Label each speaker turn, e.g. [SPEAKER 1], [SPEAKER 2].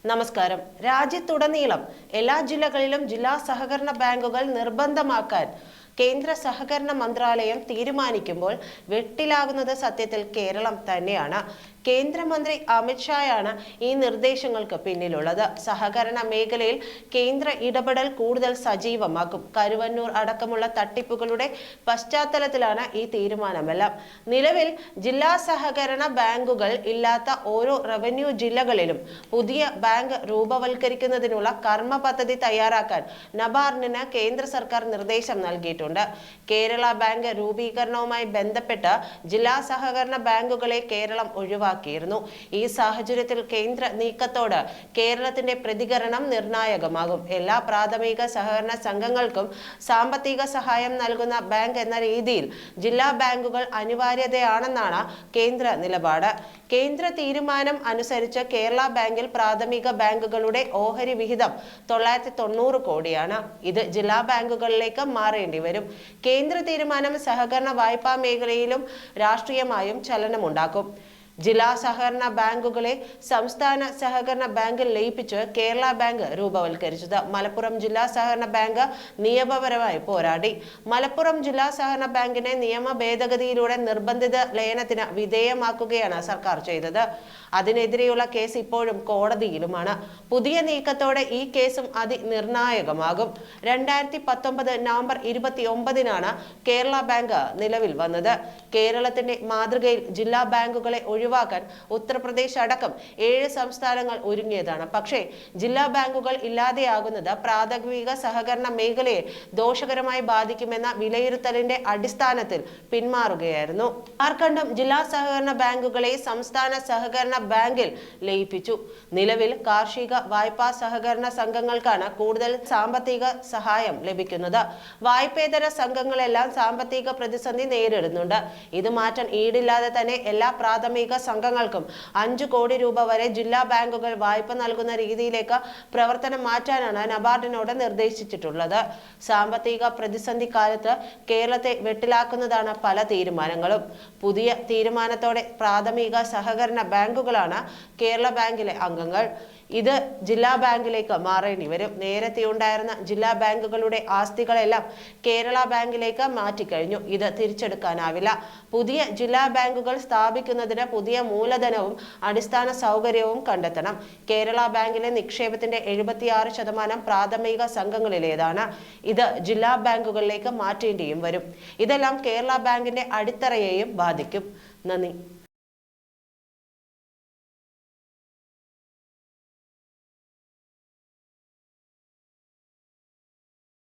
[SPEAKER 1] നമസ്കാരം. രാജ്യത്തുടനീളം എല്ലാ ജില്ലകളിലും ജില്ലാ സഹകരണ ബാങ്കുകൾ നിർബന്ധമാക്കാൻ കേന്ദ്ര സഹകരണ മന്ത്രാലയം തീരുമാനിക്കുമ്പോൾ വെട്ടിലാകുന്നത് സത്യത്തിൽ കേരളം തന്നെയാണ്. കേന്ദ്രമന്ത്രി അമിത്ഷായാണ് ഈ നിർദ്ദേശങ്ങൾക്ക് പിന്നിലുള്ളത്. സഹകരണ മേഖലയിൽ കേന്ദ്ര ഇടപെടൽ കൂടുതൽ സജീവമാക്കും. കരുവന്നൂർ അടക്കമുള്ള തട്ടിപ്പുകളുടെ പശ്ചാത്തലത്തിലാണ് ഈ തീരുമാനമെല്ലാം. നിലവിൽ ജില്ലാ സഹകരണ ബാങ്കുകൾ ഇല്ലാത്ത ഓരോ റവന്യൂ ജില്ലകളിലും പുതിയ ബാങ്ക് രൂപവൽക്കരിക്കുന്നതിനുള്ള കർമ്മ പദ്ധതി തയ്യാറാക്കാൻ നബാർഡിന് കേന്ദ്ര സർക്കാർ നിർദ്ദേശം നൽകിയിട്ടുണ്ട്. കേരള ബാങ്ക് രൂപീകരണവുമായി ബന്ധപ്പെട്ട് ജില്ലാ സഹകരണ ബാങ്കുകളെ കേരളം ഒഴിവാക്കിയിരുന്നു. ഈ സാഹചര്യത്തിൽ കേന്ദ്ര നീക്കത്തോട് കേരളത്തിന്റെ പ്രതികരണം നിർണായകമാകും. എല്ലാ പ്രാഥമിക സഹകരണ സംഘങ്ങൾക്കും സാമ്പത്തിക സഹായം നൽകുന്ന ബാങ്ക് എന്ന രീതിയിൽ ജില്ലാ ബാങ്കുകൾ അനിവാര്യതയാണെന്നാണ് കേന്ദ്ര നിലപാട്. കേന്ദ്ര തീരുമാനം അനുസരിച്ച് കേരള ബാങ്കിൽ പ്രാഥമിക ബാങ്കുകളുടെ ഓഹരി വിഹിതം 990 കോടിയാണ്. ഇത് ജില്ലാ ബാങ്കുകളിലേക്ക് മാറേണ്ടി വരും. കേന്ദ്ര തീരുമാനം സഹകരണ വായ്പാ മേഖലയിലും രാഷ്ട്രീയമായും ചലനമുണ്ടാക്കും. ജില്ലാ സഹകരണ ബാങ്കുകളെ സംസ്ഥാന സഹകരണ ബാങ്കിൽ ലയിപ്പിച്ച് കേരള ബാങ്ക് രൂപവൽക്കരിച്ചത്. മലപ്പുറം ജില്ലാ സഹകരണ ബാങ്ക് നിയമപരമായി പോരാടി. മലപ്പുറം ജില്ലാ സഹകരണ ബാങ്കിനെ നിയമ ഭേദഗതിയിലൂടെ നിർബന്ധിത ലയനത്തിന് വിധേയമാക്കുകയാണ് സർക്കാർ ചെയ്തത്. അതിനെതിരെയുള്ള കേസ് ഇപ്പോഴും കോടതിയിലുമാണ്. പുതിയ നീക്കത്തോടെ ഈ കേസും അതിനിർണായകമാകും. 2019 നവംബർ 29-നാണ് കേരള ബാങ്ക് നിലവിൽ വന്നത്. കേരളത്തിന്റെ മാതൃകയിൽ ജില്ലാ ബാങ്കുകളെ ഒഴിവാക്കാൻ ഉത്തർപ്രദേശ് അടക്കം 7 സംസ്ഥാനങ്ങൾ ഒരുങ്ങിയതാണ്. പക്ഷേ ജില്ലാ ബാങ്കുകൾ ഇല്ലാതെയാകുന്നത് പ്രാഥമിക സഹകരണ മേഖലയെ ദോഷകരമായി ബാധിക്കുമെന്ന വിലയിരുത്തലിന്റെ അടിസ്ഥാനത്തിൽ പിന്മാറുകയായിരുന്നു. ജാർഖണ്ഡും ജില്ലാ സഹകരണ ബാങ്കുകളെ സംസ്ഥാന സഹകരണ ബാങ്കിൽ ലയിപ്പിച്ചു. നിലവിൽ കാർഷിക വായ്പാ സഹകരണ സംഘങ്ങൾക്കാണ് കൂടുതൽ സാമ്പത്തിക സഹായം ലഭിക്കുന്നത്. വായ്പേതര സംഘങ്ങളെല്ലാം സാമ്പത്തിക പ്രതിസന്ധി നേരിടുന്നുണ്ട്. ഇത് മാറ്റാൻ ഈടില്ലാതെ തന്നെ എല്ലാ പ്രാഥമിക സംഘങ്ങൾക്കും 5 കോടി രൂപ വരെ ജില്ലാ ബാങ്കുകൾ വായ്പ നൽകുന്ന രീതിയിലേക്ക് പ്രവർത്തനം മാറ്റാനാണ് നബാർഡിനോട് നിർദ്ദേശിച്ചിട്ടുള്ളത്. സാമ്പത്തിക പ്രതിസന്ധി കാലത്ത് കേരളത്തെ വെട്ടിലാക്കുന്നതാണ് പല തീരുമാനങ്ങളും. പുതിയ തീരുമാനത്തോടെ പ്രാഥമിക സഹകരണ ബാങ്കുകളാണ് കേരള ബാങ്കിലെ അംഗങ്ങൾ. ഇത് ജില്ലാ ബാങ്കിലേക്ക് മാറേണ്ടി വരും. നേരത്തെ ഉണ്ടായിരുന്ന ജില്ലാ ബാങ്കുകളുടെ ആസ്തികളെല്ലാം കേരള ബാങ്കിലേക്ക് മാറ്റിക്കഴിഞ്ഞു. ഇത് തിരിച്ചെടുക്കാനാവില്ല. പുതിയ ജില്ലാ ബാങ്കുകൾ സ്ഥാപിക്കുന്നതിന് പുതിയ മൂലധനവും അടിസ്ഥാന സൗകര്യവും കണ്ടെത്തണം. കേരള ബാങ്കിലെ നിക്ഷേപത്തിന്റെ 76% പ്രാഥമിക സംഘങ്ങളിലേതാണ്. ഇത് ജില്ലാ ബാങ്കുകളിലേക്ക് മാറ്റേണ്ടിയും വരും. ഇതെല്ലാം കേരള ബാങ്കിന്റെ അടിത്തറയെയും ബാധിക്കും. നന്ദി.